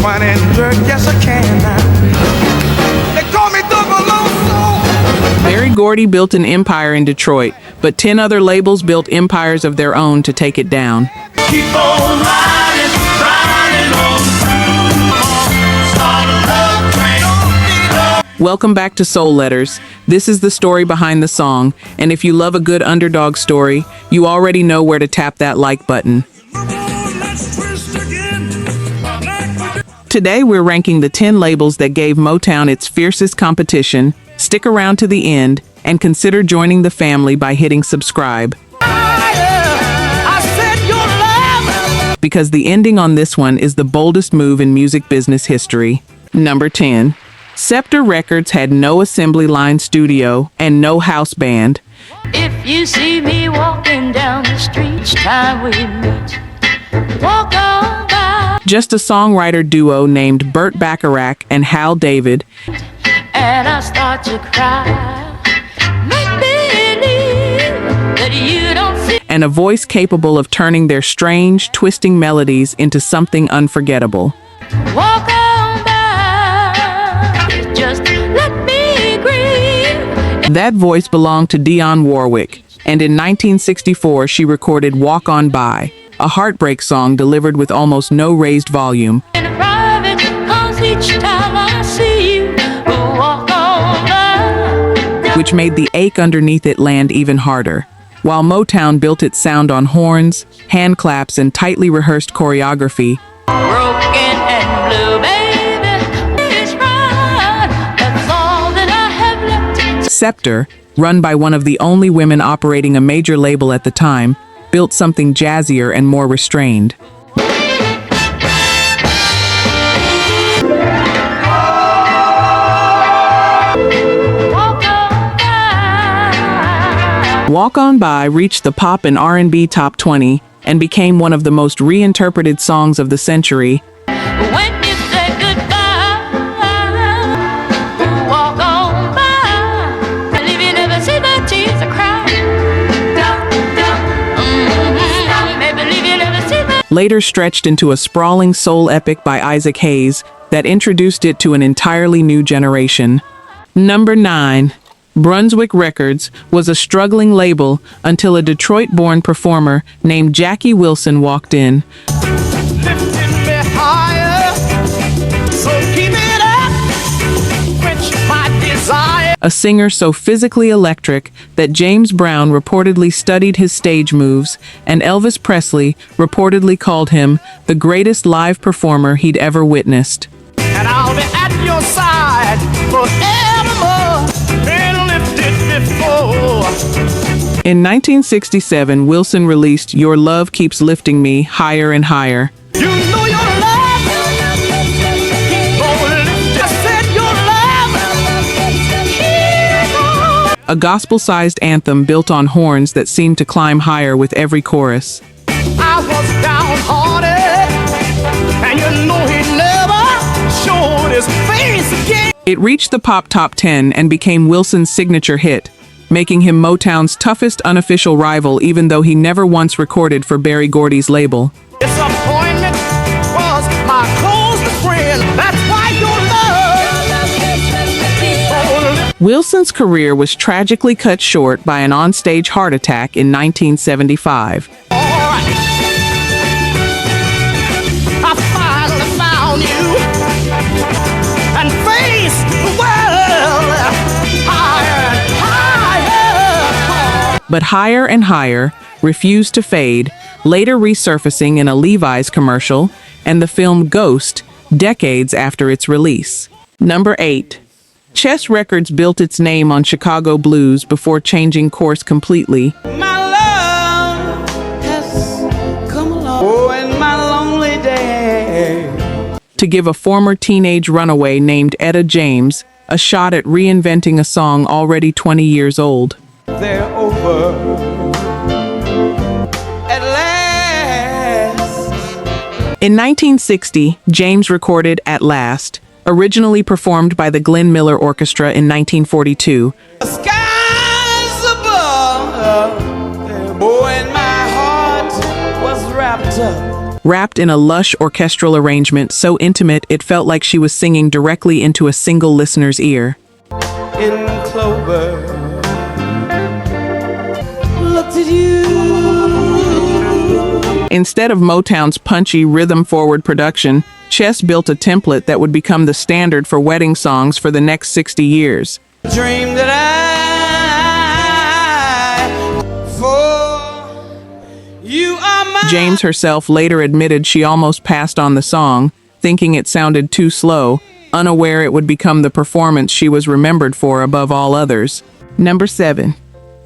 twine and jerk, yes I can now. They call me double O. Berry Gordy built an empire in Detroit, but 10 other labels built empires of their own to take it down. Keep on riding, riding on through. Start a love train. Welcome back to Soul Letters. This is the story behind the song, and if you love a good underdog story, you already know where to tap that like button. Today we're ranking the 10 labels that gave Motown its fiercest competition. Stick around to the end and consider joining the family by hitting subscribe. Because the ending on this one is the boldest move in music business history. Number 10. Scepter Records had no assembly line studio and no house band. If you see me walking down the street, each time we meet, walk on by. Just a songwriter duo named Burt Bacharach and Hal David. And I start to cry. Make believe that you don't see. And a voice capable of turning their strange, twisting melodies into something unforgettable. Walk on by. Just let me grieve. That voice belonged to Dionne Warwick, and in 1964 she recorded Walk On By, a heartbreak song delivered with almost no raised volume. In private, 'cause each time I see you, walk on by. Which made the ache underneath it land even harder. While Motown built its sound on horns, hand claps, and tightly rehearsed choreography, Broken and blue, baby, it's right. That's all that I have left. Scepter, run by one of the only women operating a major label at the time, built something jazzier and more restrained. Walk On By reached the pop and R&B top 20 and became one of the most reinterpreted songs of the century. When you say goodbye, walk on by. Believe you never see my tears cry. Believe you never see my. Later stretched into a sprawling soul epic by Isaac Hayes that introduced it to an entirely new generation. Number 9. Brunswick Records was a struggling label until a Detroit-born performer named Jackie Wilson walked in. Lifting me higher, so keep it up, quench my desire. A singer so physically electric that James Brown reportedly studied his stage moves, and Elvis Presley reportedly called him the greatest live performer he'd ever witnessed. And I'll be at your side forevermore, been lifted before. In 1967, Wilson released Your Love Keeps Lifting Me Higher and Higher. You know your love, keep on lifting. I said your love, keep on. A gospel-sized anthem built on horns that seemed to climb higher with every chorus. I was downhearted, and you know he never showed his face again. It reached the pop top 10 and became Wilson's signature hit, making him Motown's toughest unofficial rival even though he never once recorded for Berry Gordy's label. Disappointment was my closest friend. That's why your love. Wilson's career was tragically cut short by an onstage heart attack in 1975. All right. I finally found you and faced the world higher and higher. But Higher and Higher refused to fade, later resurfacing in a Levi's commercial and the film Ghost decades after its release. Number 8. Chess Records built its name on Chicago blues before changing course completely. My love has come along. Oh, in my lonely day. To give a former teenage runaway named Etta James a shot at reinventing a song already 20 years old. They're over at last. In 1960, James recorded At Last, originally performed by the Glenn Miller Orchestra in 1942. The skies above, boy, and my heart was wrapped up. wrapped in a lush orchestral arrangement so intimate it felt like she was singing directly into a single listener's ear. In clover, looked at you. Instead of Motown's punchy, rhythm-forward production, Chess built a template that would become the standard for wedding songs for the next 60 years. Dream that for you are my. James herself later admitted she almost passed on the song, thinking it sounded too slow, unaware it would become the performance she was remembered for above all others. Number 7.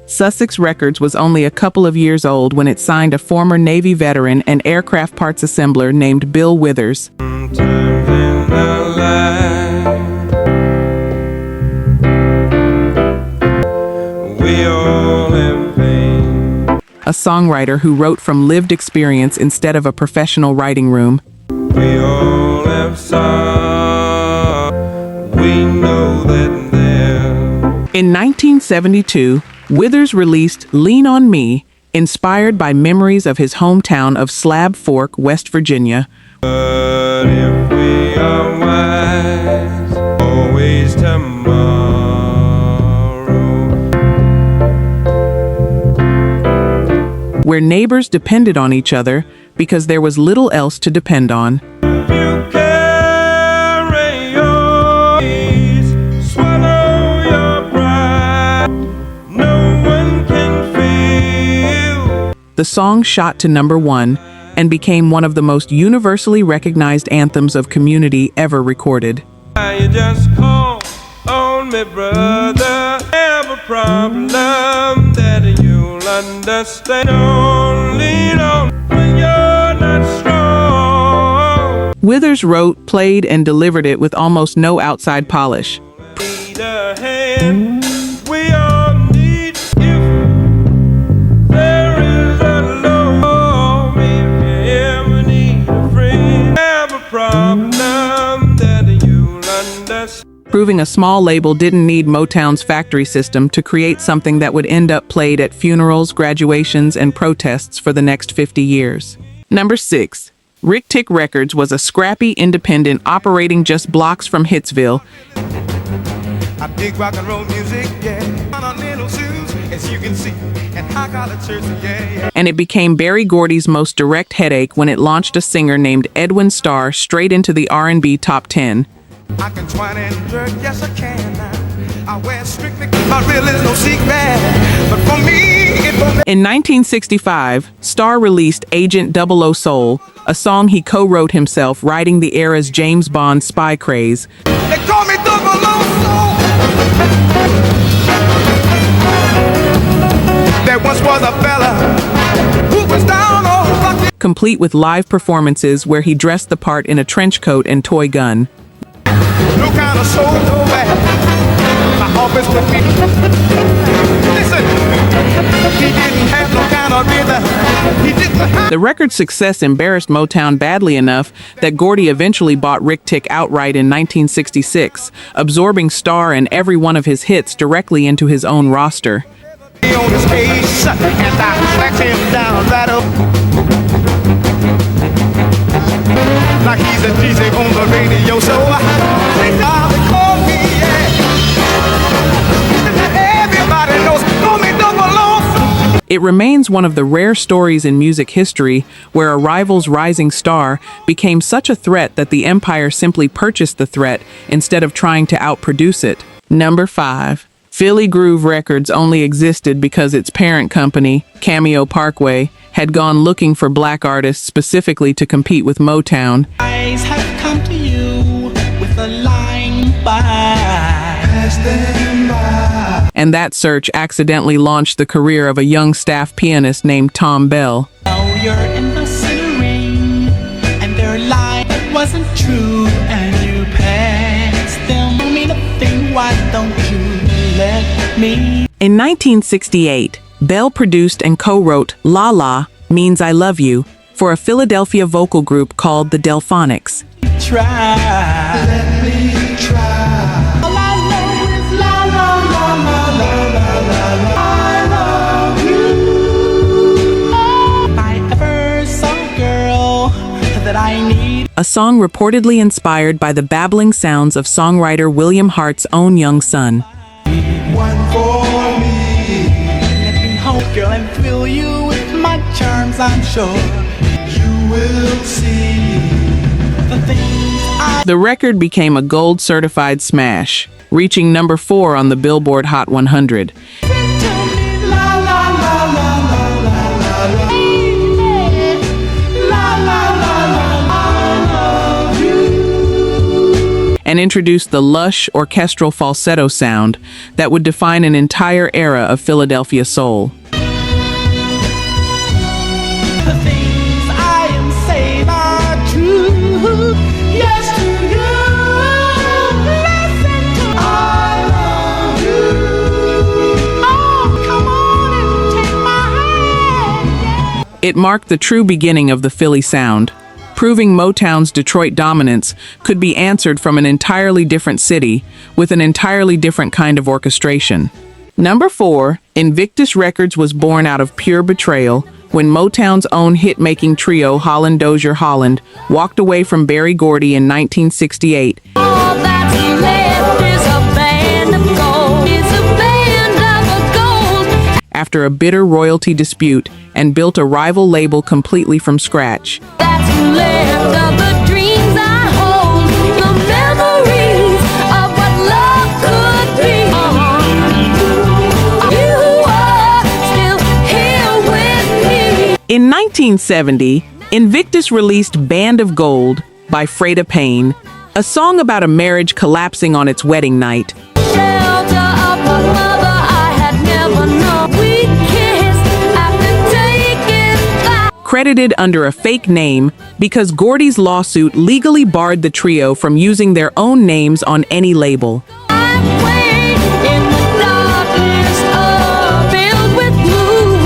Sussex Records was only a couple of years old when it signed a former Navy veteran and aircraft parts assembler named Bill Withers. A songwriter who wrote from lived experience instead of a professional writing room. We all have sorrow. We know that there. In 1972, Withers released Lean on Me, inspired by memories of his hometown of Slab Fork, West Virginia. But if we are wise, always tomorrow. Where neighbors depended on each other because there was little else to depend on. You carry your peace, swallow your pride. No one can feel. The song shot to number 1 and became one of the most universally recognized anthems of community ever recorded. You just call on me, brother. Have a problem that you'll understand. Don't lean on when you're not strong. Withers wrote, played, and delivered it with almost no outside polish. Need a hand. We all need you. There is a love if you ever need a friend. Have a problem that you'll understand. Proving a small label didn't need Motown's factory system to create something that would end up played at funerals, graduations, and protests for the next 50 years. Number 6. Rick Tick Records was a scrappy independent operating just blocks from Hitsville. I dig rock and roll music, yeah. On little shoes, as you can see, and I got a church, yeah. And it became Berry Gordy's most direct headache when it launched a singer named Edwin Starr straight into the R&B top 10. I can twine and jerk, yes I can now. I wear strictly, my real is no secret. But for me, it will In 1965, Starr released Agent 00 Soul, a song he co-wrote himself, riding the era's James Bond spy craze. They call me 00 Soul. There once was a fella who was down on lucky. Complete with live performances where he dressed the part in a trench coat and toy gun. No kind of soul, no way. My office with me. Listen, he didn't have no kind of rhythm. He didn't have. The record's success embarrassed Motown badly enough that Gordy eventually bought Rick Tick outright in 1966, absorbing Starr and every one of his hits directly into his own roster. He on his case, and I slacked him down right up. Like he's a DJ on the radio, so they call me, yeah. Everybody knows, call me 00. It remains one of the rare stories in music history where a rival's rising star became such a threat that the empire simply purchased the threat instead of trying to outproduce it. Number 5. Philly Groove Records only existed because its parent company, Cameo Parkway, had gone looking for black artists specifically to compete with Motown. Eyes have come to you with a line by. Pass them by. And that search accidentally launched the career of a young staff pianist named Tom Bell. Now you're in the ring, and their lie wasn't true, and you passed them. I mean, a thing, why don't you let me? In 1968, Bell produced and co-wrote La La Means I Love You for a Philadelphia vocal group called the Delphonics. Try. Let me try. All I know is la la la la la la la. I love you. I ever saw a girl a song reportedly inspired by the babbling sounds of songwriter William Hart's own young son. One for me. Let me hold, girl, and fill you with my charms, I'm sure. You will see the things I... The record became a gold-certified smash, reaching number 4 on the Billboard Hot 100. And introduced the lush orchestral falsetto sound that would define an entire era of Philadelphia soul. The things I am saying are true. Yes to you. Listen to I love you. Oh, come on and take my hand. It marked the true beginning of the Philly sound, proving Motown's Detroit dominance could be answered from an entirely different city with an entirely different kind of orchestration. Number 4, Invictus Records was born out of pure betrayal when Motown's own hit-making trio Holland Dozier Holland walked away from Berry Gordy in 1968. All that's left is a band of gold. It's a band of gold. After a bitter royalty dispute and built a rival label completely from scratch. That's left of the dreams I hold. The memories of what love could be. You are still here with me. In 1970, Invictus released Band of Gold by Freda Payne, a song about a marriage collapsing on its wedding night. Shelter of a mother I had never known. We kissed after taking back. Credited under a fake name because Gordy's lawsuit legally barred the trio from using their own names on any label. I wait in the darkness, filled with blue.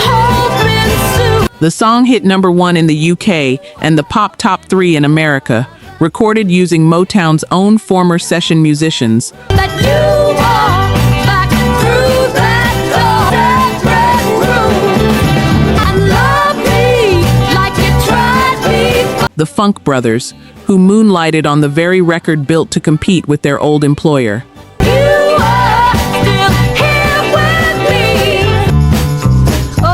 Hope ensues. The song hit number 1 in the UK and the pop top 3 in America, recorded using Motown's own former session musicians. That you walk back through that door, that red room, and love me like you tried before. The Funk Brothers, who moonlighted on the very record built to compete with their old employer. You are still here with me. Oh,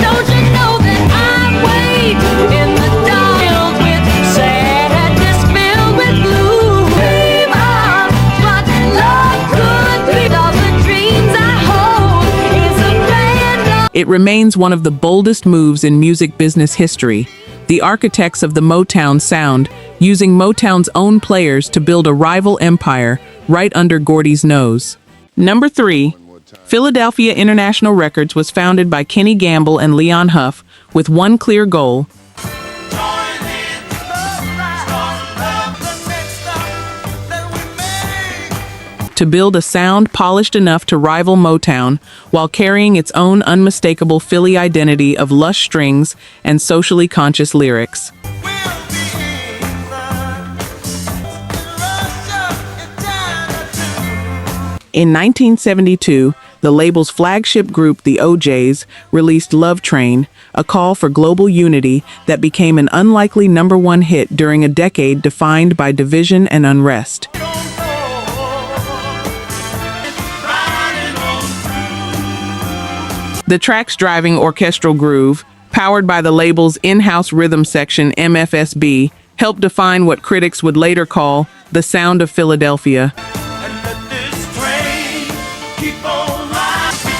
don't you know that I wait in the dark, filled with sadness, filled with blue. Dream of what love could be. All the dreams I hold is a band of... It remains one of the boldest moves in music business history. The architects of the Motown sound, using Motown's own players to build a rival empire right under Gordy's nose. Number 3, Philadelphia International Records was founded by Kenny Gamble and Leon Huff with one clear goal: to build a sound polished enough to rival Motown while carrying its own unmistakable Philly identity of lush strings and socially conscious lyrics. In 1972, the label's flagship group, the OJs, released Love Train, a call for global unity that became an unlikely number 1 hit during a decade defined by division and unrest. The track's driving orchestral groove, powered by the label's in-house rhythm section MFSB, helped define what critics would later call the sound of Philadelphia. And let this train keep on riding.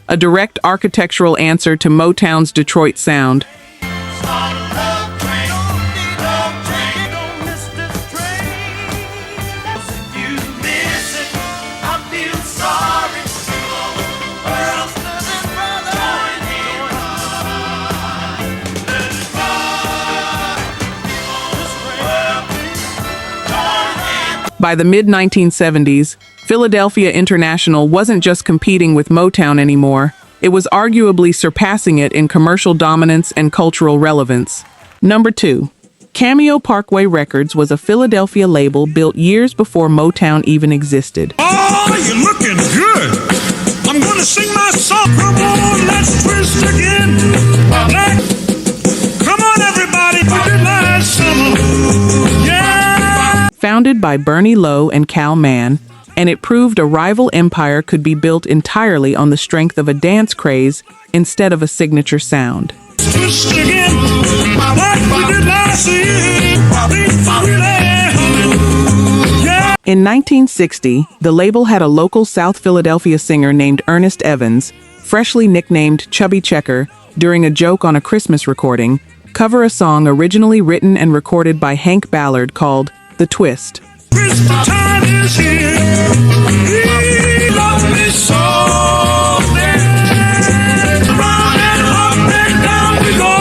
A direct architectural answer to Motown's Detroit sound. Don't miss this train. If you miss it, I feel sorry. Sisters and brothers, let it ride. By the mid-1970s, Philadelphia International wasn't just competing with Motown anymore, it was arguably surpassing it in commercial dominance and cultural relevance. Number 2. Cameo Parkway Records was a Philadelphia label built years before Motown even existed. Oh, you're looking good. I'm gonna sing my song. Come on, let's twist again. Come on, everybody, we did last summer. Yeah. Founded by Bernie Lowe and Cal Mann, and it proved a rival empire could be built entirely on the strength of a dance craze instead of a signature sound. Twist again. Like we did last year. Yeah. In 1960, the label had a local South Philadelphia singer named Ernest Evans, freshly nicknamed Chubby Checker, during a joke on a Christmas recording, cover a song originally written and recorded by Hank Ballard called The Twist. Christmas time is here. He loves me so. Round and up and down we go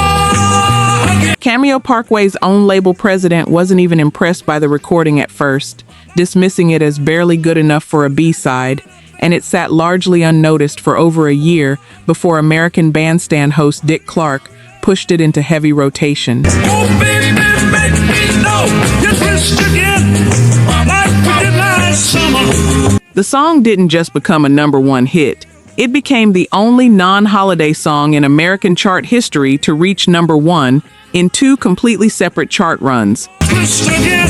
again. Cameo Parkway's own label president wasn't even impressed by the recording at first, dismissing it as barely good enough for a B-side, and it sat largely unnoticed for over a year before American Bandstand host Dick Clark pushed it into heavy rotation. Oh, baby, make me know you twist again. Like we did last summer. The song didn't just become a #1 hit. It became the only non-holiday song in American chart history to reach #1 in 2 completely separate chart runs. Twist again.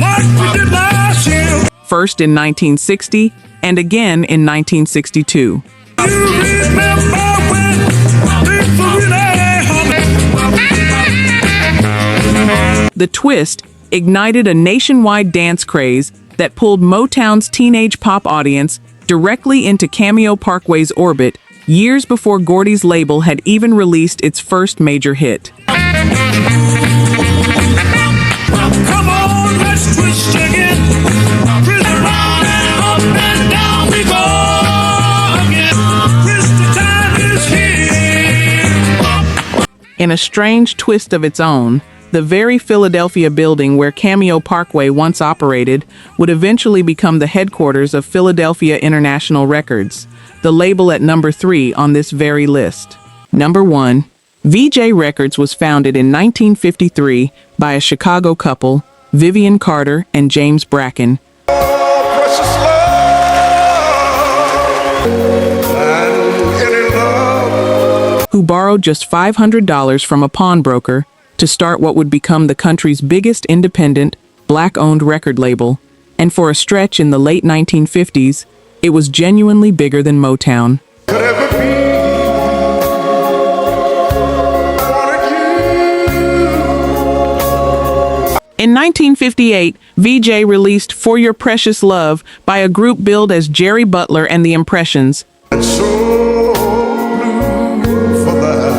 Like we did last year. First in 1960 and again in 1962. You remember when people really humming. The Twist ignited a nationwide dance craze that pulled Motown's teenage pop audience directly into Cameo Parkway's orbit years before Gordy's label had even released its first major hit. Come on, let's twist again. Twist around and up and down we go again. Twist time is here. In a strange twist of its own, the very Philadelphia building where Cameo Parkway once operated would eventually become the headquarters of Philadelphia International Records, the label at #3 on this very list. #1, VJ Records was founded in 1953 by a Chicago couple, Vivian Carter and James Bracken, Precious love and any love. who borrowed just $500 from a pawnbroker to start what would become the country's biggest independent, black-owned record label, and for a stretch in the late 1950s, it was genuinely bigger than Motown. Could ever be. In 1958, VJ released For Your Precious Love by a group billed as Jerry Butler and the Impressions, And so blue for that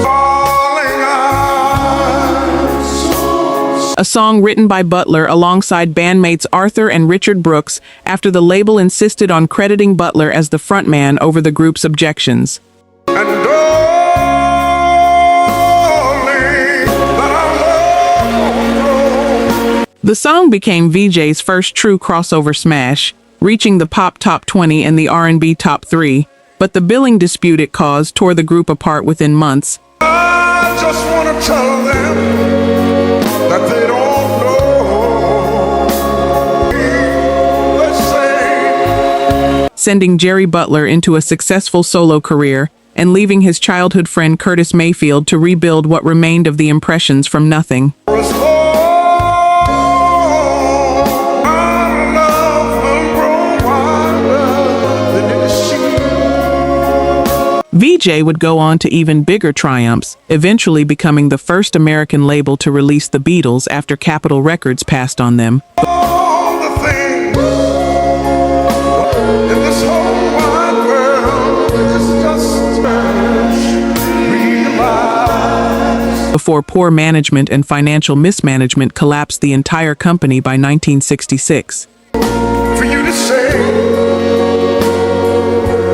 falling eyes. a song written by Butler alongside bandmates Arthur and Richard Brooks after the label insisted on crediting Butler as the frontman over the group's objections. And darling, that I love. The song became VJ's first true crossover smash, reaching the pop top 20 and the R&B top 3, but the billing dispute it caused tore the group apart within months, I just want to tell them that they don't know. Let's say sending Jerry Butler into a successful solo career and leaving his childhood friend Curtis Mayfield to rebuild what remained of the Impressions from nothing. was long. Our love will grow wider than it seems. VJ would go on to even bigger triumphs, eventually becoming the first American label to release the Beatles after Capitol Records passed on them. All the things in this whole wide world is just realize. Before poor management and financial mismanagement collapsed the entire company by 1966. For you to say,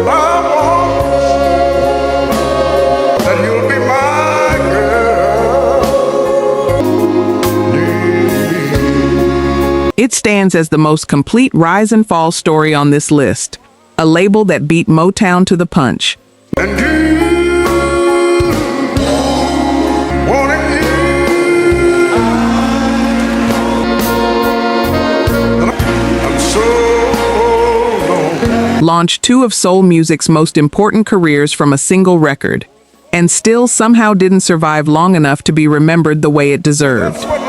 I want that you'll be my girl. It stands as the most complete rise and fall story on this list, a label that beat Motown to the punch. And you, wanting you, I'm so lonely. launched two of soul music's most important careers from a single record, and still somehow didn't survive long enough to be remembered the way it deserved.